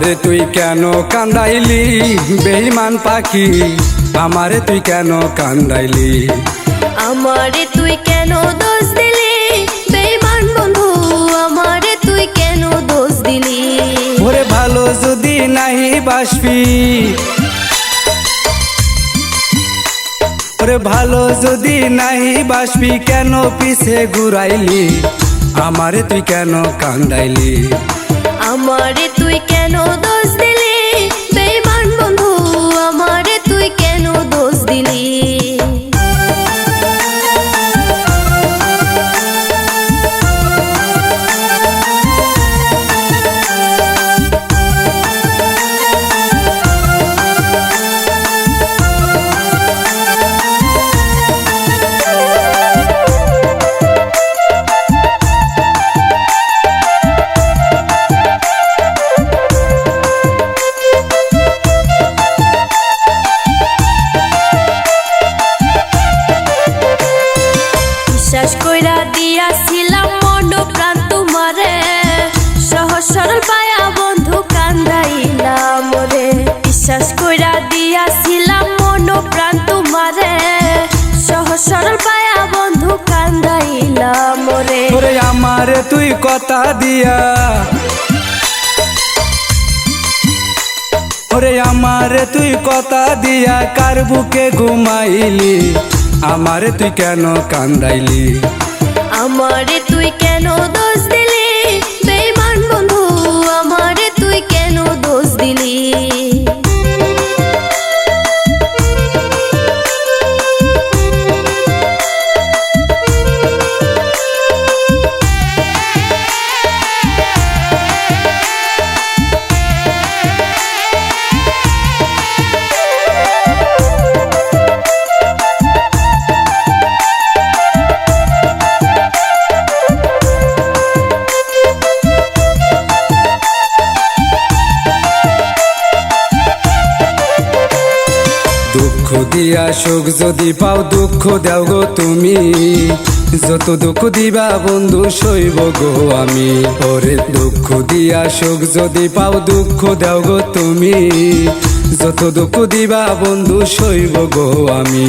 আমারে তুই কেন কান্দাইলি বেঈমান পাখি, আমারে তুই কেন কান্দাইলি? আমারে তুই কেন দোষ দিলি বেঈমান বন্ধু, আমারে তুই কেন দোষ দিলি? ওরে ভালো যদি নাহি বাসবি, ওরে ভালো যদি নাহি বাসবি কেন পিছে ঘুরাইলি? আমারে তুই কেন কান্দাইলি? আমারে তুই কেন দোষ দিলি বেঈমান বন্ধু, আমারে তুই কেন দোষ দিলি? বিশ্বাস কইরা দিয়াছিলাম মন প্রাণ তোমারে, সহজ সরল পায়া বন্ধু কান্দাইলাম রে। বিশ্বাস কইরা দিয়াছিলাম মন প্রাণ তোমারে, সহজ সরল পায়া বন্ধু কান্দাইলাম রে। ওরে আমারে তুই কথা দিয়া, ওরে আমারে তুই কথা দিয়া কার বুকে ঘুমাইলি? আমারে তুই কেন কান্দাইলি? আমারে তুই কেন দোষ দিলি বেঈমান বন্ধু, আমারে তুই কেন দোষ দিলি? দুঃখ দিয়া সুখ যদি পাও দুঃখ দাও গো তুমি, যত দুঃখ দিবা বন্ধু সইব গো আমি। ওরে দুঃখ দিয়া সুখ যদি পাও দুঃখ দাও গো তুমি, যত দুঃখ দিবা বন্ধু সইব গো আমি।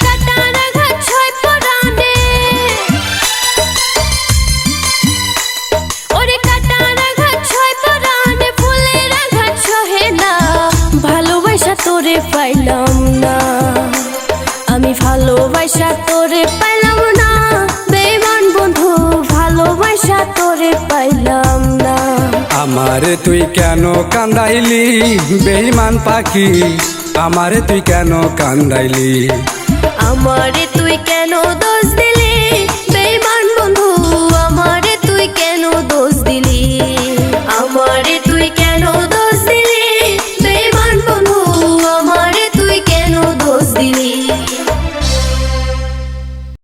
কাটার আঘাত ছয় পরাণে, ওরে কাটার আঘাত ছয় পরাণে, ফুলের আঘাত সহে না। ভালোবাসা তোরে পাইলাম না, আমি ভালোবাসা তোরে পাইলাম না বেঈমান বন্ধু, ভালোবাসা তোরে পাইলাম না। আমারে তুই কেন কান্দাইলি বেঈমান পাখি, আমারে তুই কেন কান্দাইলি? আমারে তুই কেন